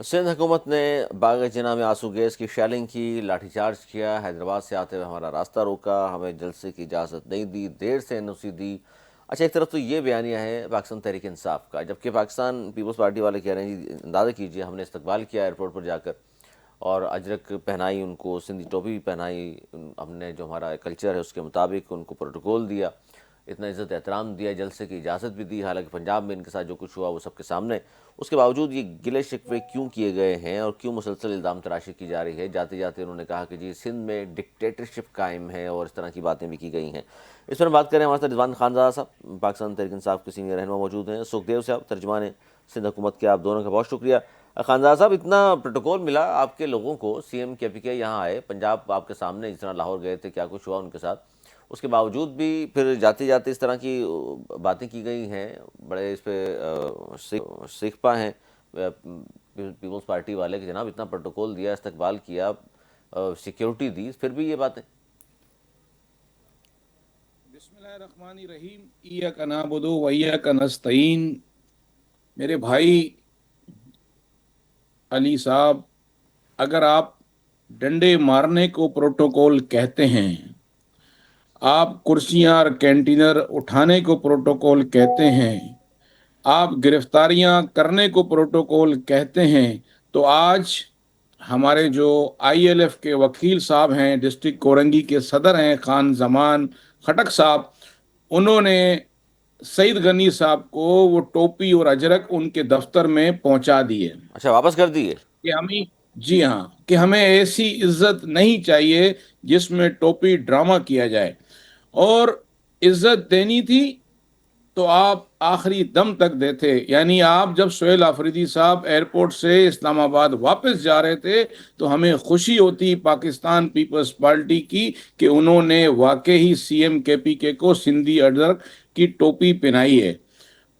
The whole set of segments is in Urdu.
سندھ حکومت نے باغ جناح میں آنسو گیس کی شیلنگ کی، لاٹھی چارج کیا، حیدرآباد سے آتے ہوئے ہمارا راستہ روکا، ہمیں جلسے کی اجازت نہیں دی، دیر سے NOC دی۔ اچھا، ایک طرف تو یہ بیانیہ ہے پاکستان تحریک انصاف کا، جبکہ پاکستان پیپلز پارٹی والے کہہ رہے ہیں جی اندازہ کیجئے ہم نے استقبال کیا ایئرپورٹ پر جا کر، اور اجرک پہنائی ان کو، سندھی ٹوپی پہنائی، ہم نے جو ہمارا کلچر ہے اس کے مطابق ان کو پروٹوکول دیا، اتنا عزت احترام دیا، جلسے کی اجازت بھی دی، حالانکہ پنجاب میں ان کے ساتھ جو کچھ ہوا وہ سب کے سامنے۔ اس کے باوجود یہ گلے شکوے کیوں کیے گئے ہیں اور کیوں مسلسل الزام تراشی کی جا رہی ہے؟ جاتے جاتے انہوں نے کہا کہ جی سندھ میں ڈکٹیٹرشپ قائم ہے اور اس طرح کی باتیں بھی کی گئی ہیں۔ اس پر بات کریں، ہمارے ساتھ رضوان خانزادہ صاحب پاکستان تحریک انصاف کے سینئر رہنما موجود ہیں، سکھدیو صاحب ترجمان سندھ حکومت کے، آپ دونوں کا بہت شکریہ۔ خانزادہ صاحب، اتنا پروٹوکول ملا آپ کے لوگوں کو، CM KPK یہاں آئے، پنجاب آپ کے سامنے جس طرح لاہور گئے تھے، کیا کچھ ہوا ان کے ساتھ، اس کے باوجود بھی پھر جاتے جاتے اس طرح کی باتیں کی گئی ہیں، بڑے اس پہ سیکھپا ہیں پیپلز پارٹی والے کہ جناب اتنا پروٹوکول دیا، استقبال کیا، سیکیورٹی دی، پھر بھی یہ باتیں۔ بسم اللہ الرحمن الرحیم، ایاک نعبد و ایاک نستعین۔ میرے بھائی علی صاحب، اگر آپ ڈنڈے مارنے کو پروٹوکول کہتے ہیں، آپ کرسیاں اور کینٹینر اٹھانے کو پروٹوکول کہتے ہیں، آپ گرفتاریاں کرنے کو پروٹوکول کہتے ہیں، تو آج ہمارے جو ILF کے وکیل صاحب ہیں، ڈسٹرکٹ کورنگی کے صدر ہیں خان زمان خٹک صاحب، انہوں نے سعید غنی صاحب کو وہ ٹوپی اور اجرک ان کے دفتر میں پہنچا دیے اچھا، واپس کر دیے؟ کہ ہمیں، جی ہاں، کہ ہمیں ایسی عزت نہیں چاہیے جس میں ٹوپی ڈرامہ کیا جائے، اور عزت دینی تھی تو آپ آخری دم تک دیتے۔ یعنی آپ جب سہیل آفریدی صاحب ایئرپورٹ سے اسلام آباد واپس جا رہے تھے تو ہمیں خوشی ہوتی پاکستان پیپلز پارٹی کی کہ انہوں نے واقعی CM KPK کو سندھی اجرک کی ٹوپی پہنائی ہے۔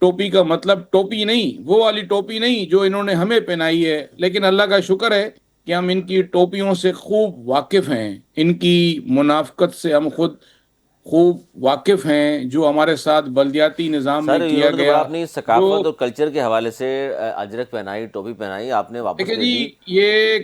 ٹوپی کا مطلب ٹوپی نہیں، وہ والی ٹوپی نہیں جو انہوں نے ہمیں پہنائی ہے، لیکن اللہ کا شکر ہے کہ ہم ان کی ٹوپیوں سے خوب واقف ہیں، ان کی منافقت سے ہم خود خوب واقف ہیں، جو ہمارے ساتھ بلدیاتی نظام میں سر انہوں کیا نے تو بڑا گیا۔ اپنی جو ثقافت اور کلچر کے حوالے سے اجرک پہنائی، ٹوپی پہنائی، آپ نے واپس دیکھیں دے جی، دی، یہ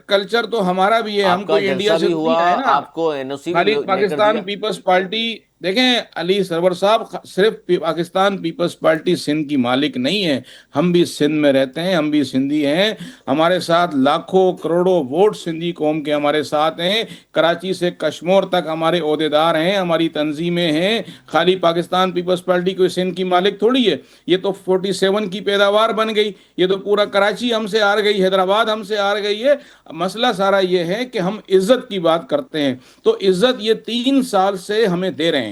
کلچر تو ہمارا بھی ہے، آپ ہم کا کوئی انڈیا جلسہ سے بھی تو ہوا، نہیں آئے نا۔ آپ کو NOC بھی خالی لے کر دیا۔ پاکستان پیپلز پارٹی، دیکھیں علی سرور صاحب، صرف پاکستان پیپلز پارٹی سندھ کی مالک نہیں ہے، ہم بھی سندھ میں رہتے ہیں، ہم بھی سندھی ہیں، ہمارے ساتھ لاکھوں کروڑوں ووٹ سندھی قوم کے ہمارے ساتھ ہیں، کراچی سے کشمور تک ہمارے عہدیدار ہیں، ہماری تنظیمیں ہیں۔ خالی پاکستان پیپلز پارٹی کوئی سندھ کی مالک تھوڑی ہے، یہ تو 47 کی پیداوار بن گئی، یہ تو پورا کراچی ہم سے ہار گئی، حیدرآباد ہم سے ہار گئی ہے۔ مسئلہ سارا یہ ہے کہ ہم عزت کی بات کرتے ہیں، تو عزت یہ 3 سال سے ہمیں دے رہے ہیں،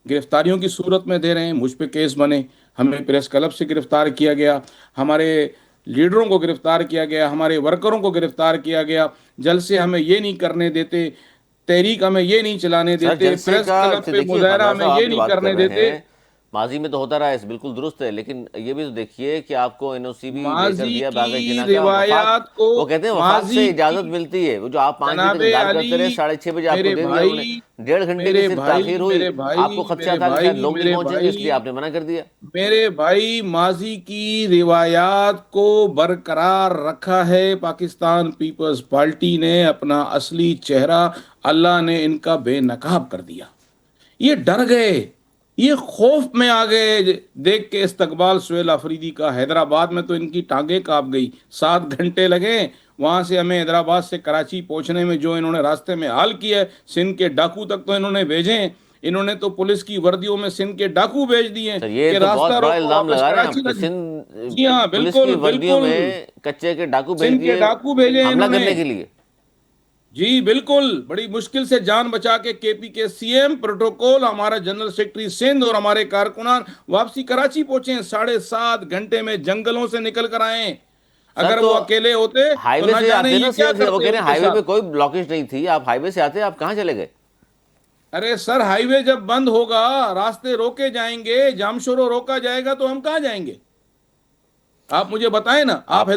گرفتاریوں کی صورت میں دے رہے ہیں، مجھ پہ کیس بنے، ہمیں پریس کلب سے گرفتار کیا گیا، ہمارے لیڈروں کو گرفتار کیا گیا، ہمارے ورکروں کو گرفتار کیا گیا، جلسے ہمیں یہ نہیں کرنے دیتے، تحریک ہمیں یہ نہیں چلانے سر دیتے، جلسے پریس کا کلب پہ دیکھیے، مظاہرہ خانزادہ ہمیں صاحب یہ آپ جو نہیں بات کر کرنے رہے دیتے۔ ہیں ماضی میں تو ہوتا رہا ہے، بالکل درست ہے، لیکن یہ بھی تو دیکھیے کہ آپ کو NOC بھی لے کر ماضی دیا باغ کی جناح کا، وفاق، روایات کو، وہ کہتے ہیں وفاق سے ماضی اجازت کی، ملتی ہے، وہ جو آپ 5 بجے تک جناب انتظار کرتے رہے، علی، 6:30 بجے آپ کو میرے دے دیا انہوں نے، بھائی، 1.5 گھنٹے کی میرے صرف بھائی، تاخیر ہوئی، میرے آپ کو بھائی، خدشہ میرے تھا کہ شاید بھائی، لوگ نہیں میرے پہنچیں گے، اس لیے بھائی، آپ نے منع کر دیا۔ میرے بھائی، ماضی کی روایات کو برقرار رکھا ہے پاکستان پیپلز پارٹی نے، اپنا اصلی چہرہ اللہ نے ان کا بے نقاب کر دیا۔ یہ ڈر گئے، یہ خوف میں آ گئے دیکھ کے استقبال سہیل آفریدی کا۔ حیدرآباد میں تو ان کی ٹانگیں کانپ گئی، 7 گھنٹے لگے وہاں سے ہمیں حیدرآباد سے کراچی پہنچنے میں، جو انہوں نے راستے میں حال کیا ہے، سندھ کے ڈاکو تک تو انہوں نے بھیجے ہیں، انہوں نے تو پولیس کی وردیوں میں سندھ کے ڈاکو بھیج دیے ہیں سر یہ کہ تو راستہ بہت بڑا روکو، الزام واپس لگا رہے ہیں کراچی آپ کہ لگے۔ سندھ جی ہاں، پولیس کی بالکل وردیوں بالکل، میں کچے کے ڈاکو بھیج سندھ کے دیے ڈاکو بھیجے ہیں حملہ انہوں نے۔ کرنے کے لیے۔ جی بالکل، بڑی مشکل سے جان بچا کے KPK CM پروٹوکول، ہمارا جنرل سیکرٹری سندھ اور ہمارے کارکنان واپسی کراچی پہنچے ہیں، 7.5 گھنٹے میں جنگلوں سے نکل کر آئے ہیں۔ سر اگر تو وہ اکیلے ہوتے ہائی تو وے نہ سے جانے آتے یہ نا، کیا وہ کرتے کہہ رہے ان ہیں کے ہائی وے پہ ساتھ۔ کوئی بلاکیج نہیں تھی، آپ ہائی وے سے آتے، آپ کہاں چلے گئے؟ ارے سر، ہائی وے جب بند ہوگا، راستے روکے جائیں گے، جامشورو روکا جائے گا تو ہم کہاں جائیں گے؟ آپ مجھے بتائیں نا، آپ آپ کے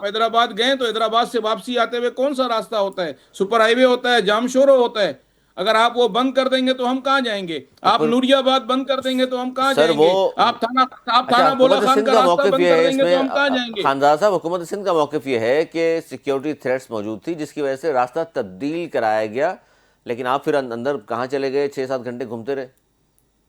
حیدرآباد گئے تو حیدرآباد سے واپسی آتے ہوئے کون سا راستہ ہوتا ہے؟ سپر ہائی وے ہوتا ہے، جامشورو ہوتا ہے؟ اگر آپ وہ بند کر دیں گے تو ہم کہاں جائیں گے؟ تو آپ پھر نوری آباد بند کر دیں گے تو ہم کہاں سر جائیں وہ گے؟ آپ اچھا، تھانہ بولا حکومت خان سندھ کا کا راستہ موقف بند یہ کر ہے دیں اس گے میں، تو ہم کہاں جائیں گے؟ خانزادہ صاحب، حکومت سندھ کا موقف یہ ہے کہ سیکیورٹی تھریٹس موجود تھی جس کی وجہ سے راستہ تبدیل کرایا گیا، لیکن آپ پھر اندر کہاں چلے گئے؟ 6-7 گھنٹے گھومتے رہے۔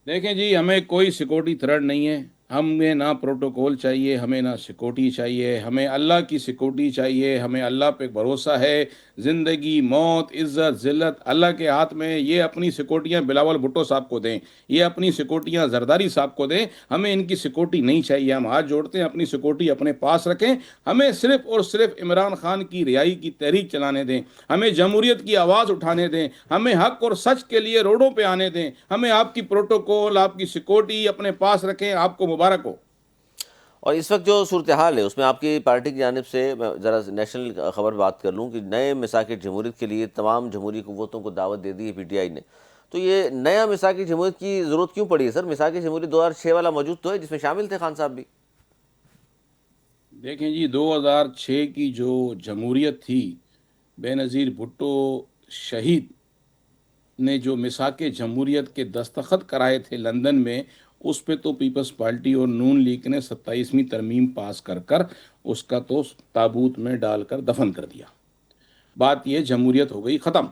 دیکھیں جی، ہمیں کوئی سیکورٹی تھریٹ نہیں ہے، ہمیں نہ پروٹوکول چاہیے، ہمیں نہ سیکورٹی چاہیے، ہمیں اللہ کی سیکورٹی چاہیے، ہمیں اللہ پہ بھروسہ ہے۔ زندگی، موت، عزت، ذلت اللہ کے ہاتھ میں۔ یہ اپنی سیکورٹیاں بلاول بھٹو صاحب کو دیں، یہ اپنی سیکورٹیاں زرداری صاحب کو دیں، ہمیں ان کی سیکورٹی نہیں چاہیے۔ ہم ہاتھ جوڑتے ہیں، اپنی سیکورٹی اپنے پاس رکھیں، ہمیں صرف اور صرف عمران خان کی رہائی کی تحریک چلانے دیں، ہمیں جمہوریت کی آواز اٹھانے دیں، ہمیں حق اور سچ کے لیے روڈوں پہ آنے دیں، ہمیں آپ کی پروٹوکول، آپ کی سیکورٹی اپنے پاس رکھیں۔ آپ کو مبارک ہو۔ اور اس وقت جو صورتحال ہے اس میں آپ کی پارٹی کی جانب سے، میں ذرا نیشنل خبر بات کر لوں کہ نئے میثاق جمہوریت کے لیے تمام جمہوری قوتوں کو دعوت دے دی ہے پی ٹی آئی نے، تو یہ نیا میثاق جمہوریت کی ضرورت کیوں پڑی ہے سر؟ میثاق جمہوریت 2006 والا موجود تو ہے جس میں شامل تھے خان صاحب بھی۔ دیکھیں جی، 2006 کی جو جمہوریت تھی، بے نظیر بھٹو شہید نے جو میثاق جمہوریت کے دستخط کرائے تھے لندن میں، اس پہ تو پیپلز پارٹی اور نون لیگ نے 27ویں ترمیم پاس کر کر اس کا تو تابوت میں ڈال کر دفن کر دیا۔ بات یہ، جمہوریت ہو گئی ختم۔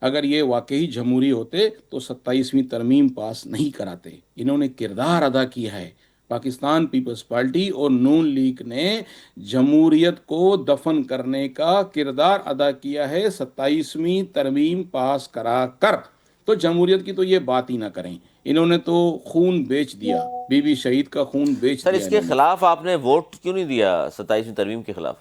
اگر یہ واقعی جمہوری ہوتے تو 27ویں ترمیم پاس نہیں کراتے۔ انہوں نے کردار ادا کیا ہے، پاکستان پیپلز پارٹی اور نون لیگ نے جمہوریت کو دفن کرنے کا کردار ادا کیا ہے 27ویں ترمیم پاس کرا کر۔ تو جمہوریت کی تو یہ بات ہی نہ کریں، انہوں نے تو خون بیچ دیا، بی بی شہید کا خون بیچ سر دیا اس کے انہوں نے۔ خلاف آپ نے ووٹ کیوں نہیں دیا 27ویں ترمیم کے خلاف؟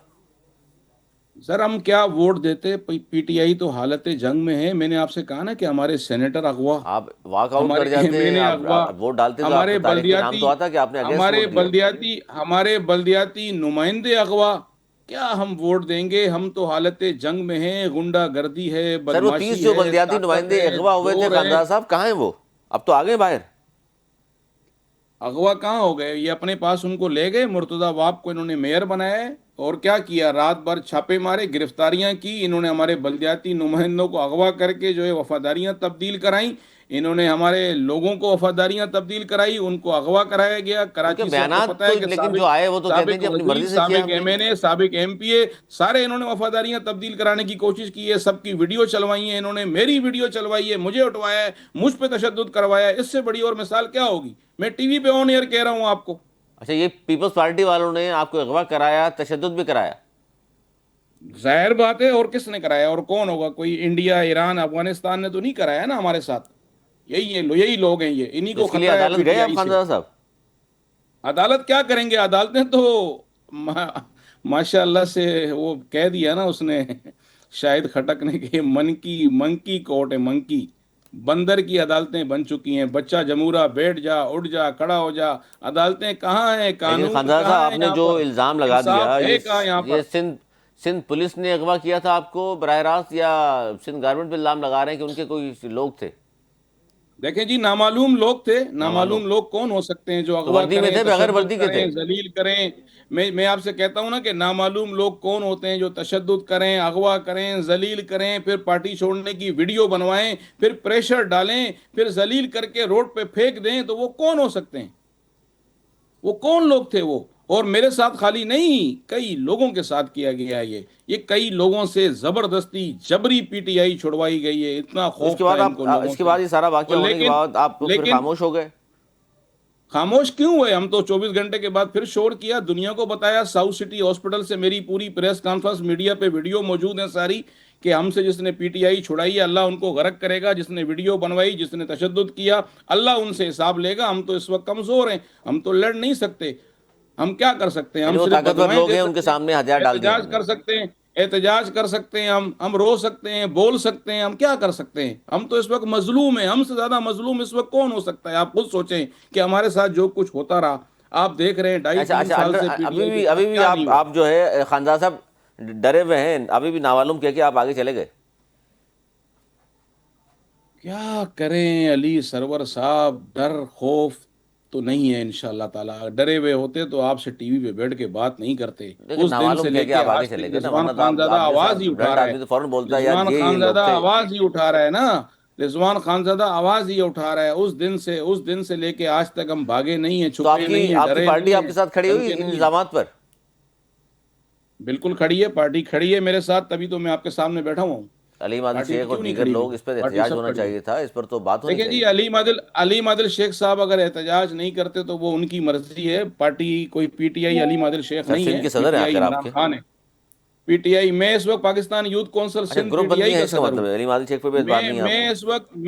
سر ہم کیا ووٹ دیتے؟ پی ٹی آئی تو حالت جنگ میں ہے۔ میں نے آپ سے کہا نا کہ ہمارے سینیٹر اغوا، آپ واک آؤٹ کر ہمارے ایم جاتے، این اے اغوا، آپ ووٹ ڈالتے تو آپ ہمارے کا تاریخ میں نام بلدیاتی تو آتا کہ آپ نے اگینسٹ ووٹ دیا۔ ہمارے بلدیاتی نمائندے اغوا، کیا ہم ووٹ دیں گے؟ ہم تو حالت جنگ میں ہیں، غنڈہ گردی ہے، سر وہ 30 بدماشی جو ہے، بلدیاتی طاقت نمائندے ہے، اغوا ہوئے تھے زور ہے۔ خاندان صاحب، کہاں ہیں وہ؟ اب تو آگے باہر۔ اغوا کہاں ہو گئے؟ یہ اپنے پاس ان کو لے گئے، مرتضی واب کو انہوں نے میئر بنایا ہے، اور کیا کیا؟ رات بھر چھاپے مارے، گرفتاریاں کی انہوں نے، ہمارے بلدیاتی نمائندوں کو اغوا کر کے جو ہے وفاداریاں تبدیل کرائیں، انہوں نے ہمارے لوگوں کو وفاداریاں تبدیل کرائی، ان کو اغوا کرایا گیا ان کے کراچی سے۔ آپ کو بیانات پتہ تو ہے کہ لیکن جو آئے وہ تو کہتے ہیں سابق جی اپنی وزیر، مرضی سے کیا سابق ہم نے۔ ایم این اے، سابق ایم پی اے، سارے انہوں نے وفاداریاں تبدیل کرانے کی کوشش کی ہے، سب کی ویڈیو چلوائی ہیں انہوں نے، میری ویڈیو چلوائی ہے، مجھے اٹھوایا ہے، مجھ پہ تشدد کروایا ہے۔ اس سے بڑی اور مثال کیا ہوگی؟ میں ٹی وی پہ آن ایئر کہہ رہا ہوں آپ کو۔ اچھا، یہ پیپلز پارٹی والوں نے آپ کو اغوا کرایا، تشدد بھی کرایا؟ ظاہر بات ہے، اور کس نے کرایا؟ اور کون ہوگا؟ کوئی انڈیا، ایران، افغانستان نے تو نہیں کرایا نا ہمارے ساتھ۔ یہی لوگ ہیں، یہ انہی تو کو اس کے لیے خطرہ ہے پی عدالت گئے ٹی آپ آئی سے۔ خاندان صاحب؟ عدالت کیا کریں گے؟ عدالتیں تو ماشاء اللہ سے وہ کہہ دیا نا اس نے، شاہد خٹک نے، کہ منکی کورٹ ہے، منکی، بندر کی عدالتیں بن چکی ہیں۔ بچہ جمورا، بیٹھ جا، اٹھ جا، کھڑا ہو جا، عدالتیں کہاں ہیں؟ لیکن قانون خاندان صاحب کہاں آپ ہے نے یہاں جو پر؟ الزام لگا انصاف دیا، ہے کہاں یہاں یہ پر؟ سندھ پولیس نے اغوا کیا تھا آپ کو براہ راست، یا سندھ گورنمنٹ پہ الزام لگا رہے ہیں کہ ان کے کوئی لوگ تھے؟ دیکھیں جی، نامعلوم لوگ تھے۔ نامعلوم نامعلوم لوگ کون ہو سکتے ہیں جو تو اغوا وردی میں کریں، تھے بغیر تشدد وردی کے کریں، تھے؟ ذلیل کریں؟ میں آپ سے کہتا ہوں نا کہ نامعلوم لوگ کون ہوتے ہیں جو تشدد کریں، اغوا کریں، ذلیل کریں، پھر پارٹی چھوڑنے کی ویڈیو بنوائیں، پھر پریشر ڈالیں، پھر ذلیل کر کے روڈ پہ پھینک دیں، تو وہ کون ہو سکتے ہیں؟ وہ کون لوگ تھے وہ؟ اور میرے ساتھ خالی نہیں، کئی لوگوں کے ساتھ کیا گیا ہے یہ کئی لوگوں سے زبردستی جبری پی ٹی آئی چھڑوائی گئی ہے۔ اتنا تو اس خوف کے تھا بعد ان آپ، کو لوگوں اس کے سے۔ بعد یہ سارا واقعہ اور ہونے کے بعد آپ تو پھر لیکن خاموش ہو گئے؟ خاموش کیوں ہوئے؟ ہم تو 24 گھنٹے کے بعد پھر شور کیا، دنیا کو بتایا، ساؤتھ سٹی ہاسپٹل سے میری پوری پریس کانفرنس، میڈیا پہ ویڈیو موجود ہیں ساری، کہ ہم سے جس نے پی ٹی آئی چھڑائی ہے اللہ ان کو غرق کرے گا، جس نے ویڈیو بنوائی، جس نے تشدد کیا، اللہ ان سے حساب لے گا۔ ہم تو اس وقت کمزور ہیں، ہم تو لڑ نہیں سکتے، ہم کیا کر سکتے ہیں؟ یعنی ہم وہ صرف طاقتور بدوائیں لوگ دے ہیں، ان کے سکتے ہیں، سامنے ہتھیار ڈال دیے آپ احتجاج نے؟ کر سکتے ہیں، احتجاج کر سکتے ہیں، ہم رو سکتے ہیں، بول سکتے ہیں، ہم کیا کر سکتے ہیں؟ ہم تو اس وقت مظلوم ہیں، ہم سے زیادہ مظلوم اس وقت کون ہو سکتا ہے؟ آپ خود سوچیں کہ ہمارے ساتھ جو کچھ ہوتا رہا، آپ دیکھ رہے ہیں ڈھائی اچھا تین اچھا، سال سے پی ٹی ابھی آئی کے بھی ابھی ساتھ بھی کیا نہیں ہوا۔ آپ جو ہے خاندان صاحب ڈرے ہوئے ہیں، ابھی بھی نامعلوم کیا کہ آپ آگے چلے گئے؟ کیا کریں علی سرور صاحب؟ ڈر، خوف، تو نہیں ہے انشاءاللہ تعالیٰ. ڈرے ہوئے ہوتے تو آپ سے ٹی وی پہ بیٹھ کے بات نہیں کرتے. لیکن اس دن سے نامعلوم کیا لے کہ کے آپ آگے آج چلے تک گئے نا، ورنہ رضوان تو آپ خانزادہ آپ جیسا آواز ہی اٹھا بلند رہا ہے. آدمی تو فوراً بولتا ہے یار رضوان یہ لوگ خانزادہ تھے. آواز ہی اٹھا رہا ہے نا. رضوان خانزادہ آواز ہی اٹھا رہا ہے. اس دن سے لے کے آج تک ہم بھاگے نہیں ہیں، تو چھپے نہیں ہیں، آپ کی ڈرے پارٹی نہیں آپ ہیں، کے ساتھ کھڑی ہوئی دھمکے ان نہیں ہیں. الزامات پر؟ بالکل کھڑی ہے، پارٹی کھڑی ہے میرے ساتھ، تبھی تو میں آپ کے سامنے بیٹھا ہوا ہوں. علیم عادل پارٹی شیخ اور کیوں نہیں دیگر کھڑی ہوئی؟ لوگ، اس پر پارٹی احتجاج سب ہونا کھڑی ہے. چاہیے تھا، اس پر تو بات ہونی دیکھیں جی، چاہیے. علیم عادل شیخ صاحب اگر احتجاج نہیں کرتے تو وہ ان کی مرضی ہے. پارٹی کوئی پی ٹی آئی علیم عادل شیخ اچھا، نہیں سندھ ہے، کے پی صدر ہیں ٹی آئی آخر آپ عمران کے؟ خان ہے. پی ٹی آئی میں اس وقت پاکستان یوتھ کونسل اچھا، سندھ پی گروپ ٹی بندی آئی ہے کا اس کا صدر مطلب ہوں. ہے، علیم عادل شیخ پہ بھی اعتبار نہیں ہے آپ کو؟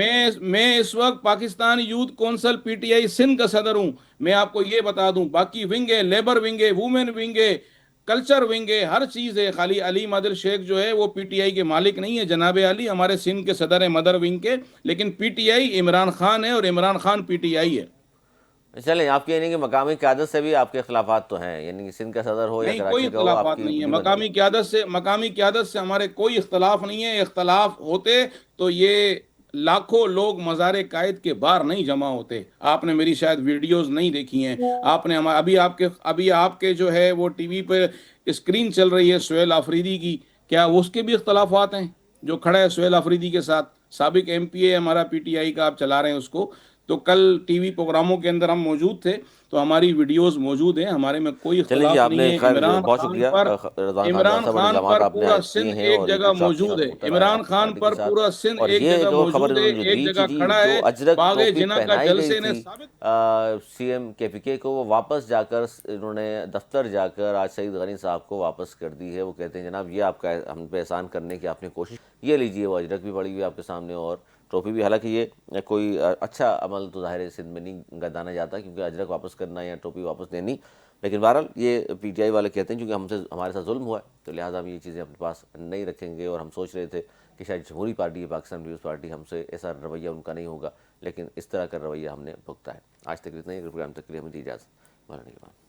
میں اس وقت Pakistan youth council P T I Sindh کا صدر ہوں. میں آپ کو یہ بتا دوں، باقی ونگ ہے، لیبر ونگ ہے، وومن ونگ ہے، کلچر ونگ ہے، ہر چیز ہے. خالی علیم عادل شیخ جو ہے وہ پی ٹی آئی کے مالک نہیں ہے. جناب علی ہمارے سندھ کے صدر ہیں مدر ونگ کے، لیکن P T I Imran Khan ہے اور Imran Khan P T I ہے. چلیں، آپ کی یعنی کہ مقامی قیادت سے بھی آپ کے اختلافات تو ہیں، یعنی کہ سندھ کا صدر ہو یا نہیں، کوئی کراچی کا ہو، آپ اختلافات کی نہیں ہے. نہیں بنتی. مقامی قیادت سے ہمارے کوئی اختلاف نہیں ہے. اختلاف ہوتے تو یہ لاکھوں لوگ مزار قائد کے باہر نہیں جمع ہوتے. آپ نے میری شاید ویڈیوز نہیں دیکھی ہیں. آپ نے ابھی آپ کے جو ہے وہ ٹی وی پہ اسکرین چل رہی ہے سہیل آفریدی کی، کیا اس کے بھی اختلافات ہیں؟ جو کھڑا ہے سہیل آفریدی کے ساتھ، سابق ایم پی اے ہمارا پی ٹی آئی کا، آپ چلا رہے ہیں اس کو. تو کل ٹی وی پروگراموں کے اندر ہم موجود تھے، تو ہماری ویڈیوز موجود ہیں. ہمارے میں کوئی چلیں جی، اختلاف آپ نہیں نے ہے. خیر بہت شکریہ رضوان خان صاحب، اور الزامات آپ نے پورا عائد کیے سندھ ہیں ایک اور یہ جگہ کچھ آپ کے موجود ساتھ ہے. ہوتا رہا ہے عمران آپ کی خان پارٹی کے پر ساتھ. پورا سندھ اور ایک یہ جگہ جو خبر موجود ہے، انہوں نے جو ایک دی تھی جگہ جی، کھڑا جو ہے. اجرک باغ ٹوپی جناح کا پہنائی گئی جلسے نے تھی ثابت سی ایم کے پی کے کو، وہ واپس جا کر انہوں نے دفتر جا کر آج سعید غنی صاحب کو واپس کر دی ہے. وہ کہتے ہیں جناب یہ آپ کا ہم پہ احسان کرنے کی آپ نے کوشش، یہ لیجئے. وہ اجرک بھی پڑی ہوئی آپ کے سامنے اور ٹوپی بھی. حالانکہ یہ کوئی اچھا عمل تو ظاہر سندھ میں نہیں گردانا جاتا، کیونکہ اجرک واپس کرنا یا ٹوپی واپس دینی. لیکن بہرحال یہ پی ٹی آئی والے کہتے ہیں چونکہ ہمارے ساتھ ظلم ہوا ہے تو لہٰذا ہم یہ چیزیں اپنے پاس نہیں رکھیں گے. اور ہم سوچ رہے تھے کہ شاید جمہوری پارٹی ہے پاکستان پیپلز پارٹی، ہم سے ایسا رویہ ان کا نہیں ہوگا، لیکن اس طرح کا رویہ ہم نے بھگتا ہے. آج تک اتنا ہی. پروگرام تک کے لیے ہمیں دی اجازت. مولانا نگہبان.